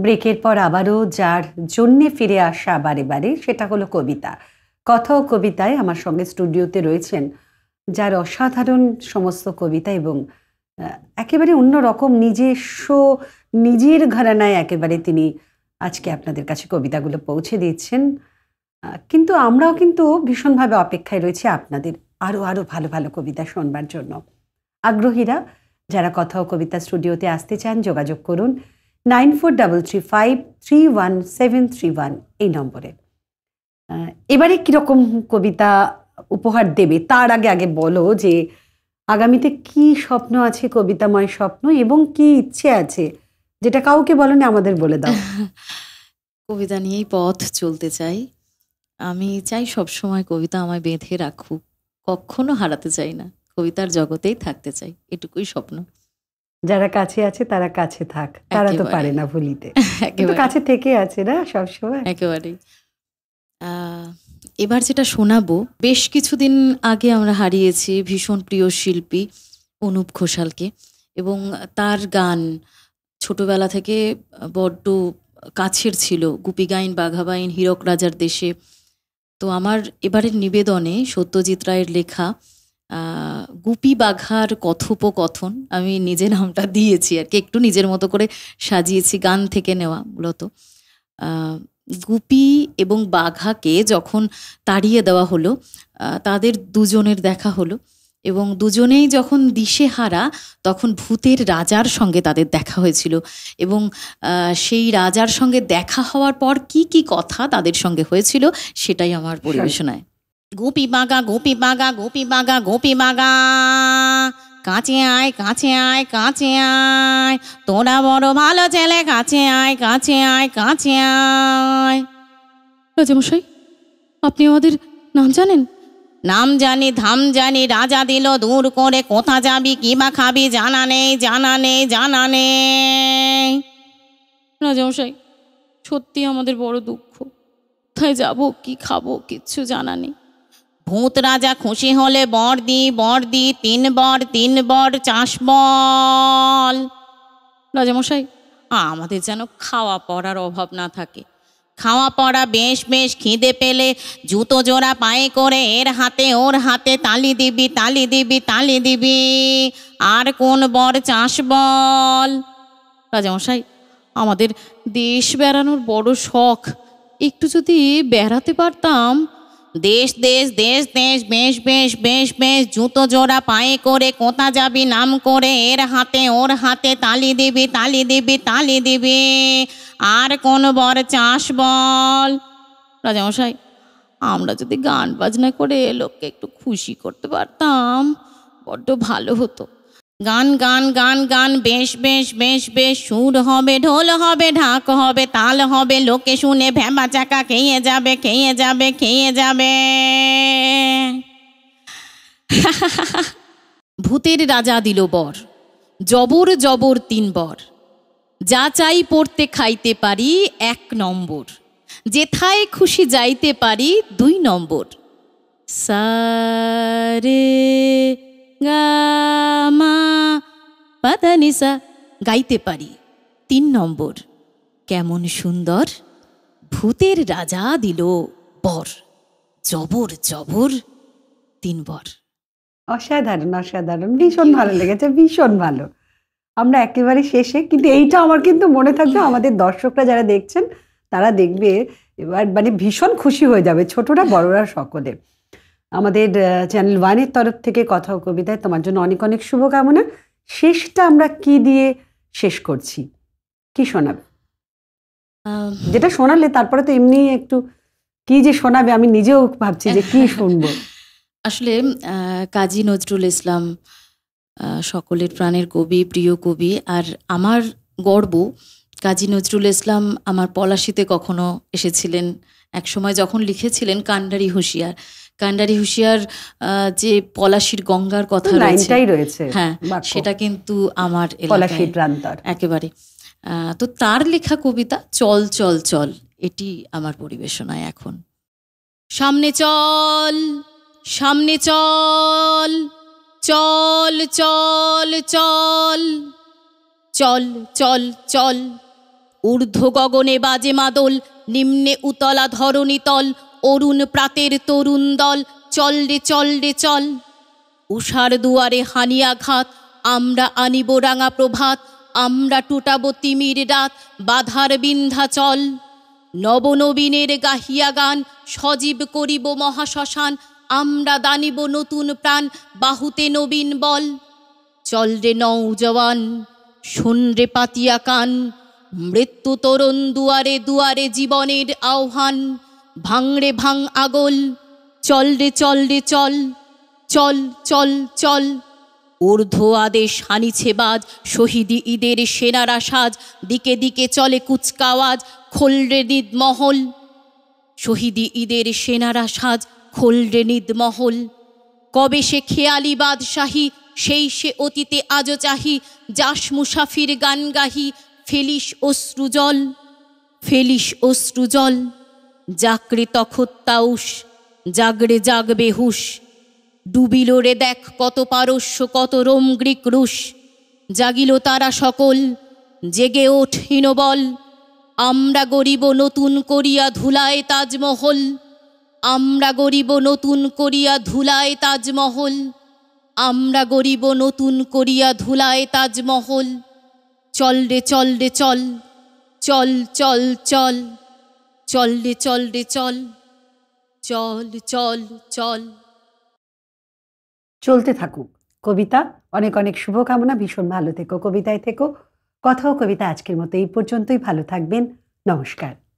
ব্রেকের পর আবারও যার জন্যে ফিরে আসা বারে বারে সেটা হলো কবিতা। কথা ও কবিতায় আমার সঙ্গে স্টুডিওতে রয়েছেন যার অসাধারণ সমস্ত কবিতা এবং একেবারে অন্যরকম নিজস্ব নিজের ঘরানায় একেবারে তিনি আজকে আপনাদের কাছে কবিতাগুলো পৌঁছে দিচ্ছেন। কিন্তু আমরাও কিন্তু ভীষণভাবে অপেক্ষায় রয়েছি আপনাদের আরও আরও ভালো ভালো কবিতা শোনবার জন্য। আগ্রহীরা যারা কথা ও কবিতা স্টুডিওতে আসতে চান যোগাযোগ করুন 9433531731 এই নম্বরে। এবারে কিরকম কবিতা উপহার দেবে তার আগে বলো যে আগামীতে কি স্বপ্ন আছে, কবিতাময় স্বপ্ন, এবং কি ইচ্ছে আছে যেটা কাউকে বলনি আমাদের বলে দাও। কবিতা নিয়েই পথ চলতে চাই। আমি চাই সবসময় কবিতা আমায় বেঁধে রাখুক, কখনো হারাতে চাই না, কবিতার জগতেই থাকতে চাই, এটুকুই স্বপ্ন। যারা কাছে আছে তারা কাছে থাক, তারা তো পারে না ভুলিতে, কিন্তু কাছে থেকে আছে না সবসময়। একেবারেই। এবার যেটা শোনাবো, বেশ কিছুদিন আগে আমরা হারিয়েছি ভীষণ প্রিয় শিল্পী অনুপ ঘোষালকে, এবং তার গান ছোটবেলা থেকে বড্ড কাছের ছিল। গুপি গাইন, বাঘা বাইন, হীরক রাজার দেশে। তো আমার এবারের নিবেদনে সত্যজিৎ রায়ের লেখা গুপি বাঘার কথোপকথন, আমি নিজে নামটা দিয়েছি আর কি, একটু নিজের মতো করে সাজিয়েছি, গান থেকে নেওয়া মূলত। গুপি এবং বাঘাকে যখন তাড়িয়ে দেওয়া হলো, তাদের দুজনের দেখা হলো, এবং দুজনেই যখন দিশেহারা তখন ভূতের রাজার সঙ্গে তাদের দেখা হয়েছিল, এবং সেই রাজার সঙ্গে দেখা হওয়ার পর কি কি কথা তাদের সঙ্গে হয়েছিল সেটাই আমার পরিবেশনায়। গোপী বাগা, গোপী বাগা, গোপী বাগা, গোপী বাগা, কাছে আয়, কাছে আয়, কাছে আয়, তোরা বড় ভালো ছেলে, কাছে আয়, কাছে আয়, কাছে আয়। রাজামশাই, আপনি আমাদের নাম জানেন? নাম জানি, ধাম জানি, রাজা দিল দূর করে, কোথা যাবি কিবা খাবি জানা নেই, জানা নেই, জানা নেই। রাজামশাই, সত্যি আমাদের বড় দুঃখ, কোথায় যাবো কি খাবো কিচ্ছু জানা নেই। ভূত রাজা খুশি হলে বর্দি, বর্দি, 3 বর 3 বর, চাষ বল। রাজামশাই, আমাদের যেন খাওয়া পড়ার অভাব না থাকে। খাওয়া পড়া বেশ বেশ, খিদে পেলে জুতো জোড়া পায়ে করে এর হাতে ওর হাতে তালি দিবি, তালি দিবি, তালি দিবি। আর কোন বর চাষ বল। রাজামশাই, আমাদের দেশ বেড়ানোর বড় শখ, একটু যদি বেড়াতে পারতাম। দেশ দেশ দেশ দেশ, বেশ বেশ বেশ বেশ, জুতো জোড়া পায়ে করে কোথা যাবি নাম করে এর হাতে ওর হাতে তালি দিবি, তালি দিবি, তালি দিবি। আর কোন বর চাষ বল। রাজামশাই, আমরা যদি গান বাজনা করে লোককে একটু খুশি করতে পারতাম বড্ড ভালো হতো। গান গান গান গান, বেশ বেশ বেশ বেশ, সুর হবে, ঢোল হবে, ঢাক হবে, তাল হবে, লোকে শুনে ভ্যাবা চাকা খেয়ে যাবে, খেয়ে যাবে, খেয়ে যাবে। ভূতের রাজা দিল বর, জবর জবর 3 বর, যা চাই পড়তে খাইতে পারি 1 নম্বর, যেথায় খুশি যাইতে পারি 2 নম্বর, সারে গামা পাদানিসা গাইতে পারি 3 নম্বর। কেমন সুন্দর, ভূতের রাজা দিল বর, জবর জবর 3 বর। অসাধারণ অসাধারণ, ভীষণ ভালো লেগেছে, ভীষণ ভালো। আমরা একেবারে শেষে, কিন্তু এইটা আমার কিন্তু মনে থাকবে, আমাদের দর্শকরা যারা দেখছেন তারা দেখবে এবার, মানে ভীষণ খুশি হয়ে যাবে, ছোটরা বড়রা সকলে। আমাদের চ্যানেল 1-এর তরফ থেকে কথা ও কবিতায় তোমার জন্য অনেক অনেক শুভকামনা। শেষটা আমরা কি দিয়ে শেষ করছি, কি শোনাবে? যেটা শোনালে তারপরে তো এমনি একটু কি যে শোনাবে আমি নিজেও ভাবছি যে কি শুনবো। আসলে কাজী নজরুল ইসলাম সকলের প্রাণের কবি, প্রিয় কবি, আর আমার গর্ব কাজী নজরুল ইসলাম আমার পলাশীতে কখনো এসেছিলেন এক সময়, যখন লিখেছিলেন কান্ডারি হুঁশিয়ার। কান্ডারি হুঁশিয়ার যে পলাশীর গঙ্গার কথা রয়েছে, হ্যাঁ, সেটা কিন্তু আমার পলাশীর প্রান্তর একেবারে। তো তার লেখা কবিতা চল চল চল, এটি আমার পরিবেশনায় এখন। সামনে চল, সামনে চল, চল চল চল, চল চল চল, ঊর্ধ্ব গগনে বাজে মাদল, নিম্নে উতলা ধরণীতল, অরুণ প্রাতের তরুণ দল, চল রে চল রে চল। উষার দুয়ারে হানি আঘাত, আমরা আনিব রাঙা প্রভাত, আমরা টুটাব তিমির রাত, বাধার বিন্ধ্যাচল। নবনবীনের গাহিয়া গান, সজীব করিব মহাশ্মশান, আমরা দানিব নতুন প্রাণ, বাহুতে নবীন বল। চল রে নৌজওয়ান, শোন রে পাতিয়া কান, মৃত্যু তরুণ দুয়ারে দুয়ারে জীবনের আহ্বান। ভাঙড়ে ভাঙ আগল, চল রে চল রে চল, চল চল চল। ঊর্ধ্ব আদেশ হানিছে বাজ, শহীদি ঈদের সেনারা সাজ, দিকে দিকে চলে কুচকাওয়াজ, খোল রে নিদমহল। শহীদি ঈদের সেনারা সাজ, খোল রে নিদমহল। কবে সে খেয়ালি বাদশাহী, সেই সে অতীতে আজও চাহি, যাস মুসাফির গান গাহি, ফেলিস অশ্রুজল, ফেলিস অশ্রুজল। জাগরে তখত্তাউস, জাগরে জাগবে হুশ, ডুবিল রে দেখ কত পারস্য কত রোম গ্রীক রুশ। জাগিল তারা সকল, জেগে ওঠ হীনবল, আমরা গরিব নতুন করিয়া ধুলায় তাজমহল, আমরা গরিব নতুন করিয়া ধুলায় তাজমহল, আমরা গরিব নতুন করিয়া ধুলায় তাজমহল। চল রে চল রে চল, চল চল চল, চল রে চল রে চল, চল চল চল। চলতে থাকুক কবিতা। অনেক অনেক শুভকামনা। ভীষণ ভালো থেকো, কবিতায় থেকো। কথা ও কবিতা আজকের মতো এই পর্যন্তই। ভালো থাকবেন। নমস্কার।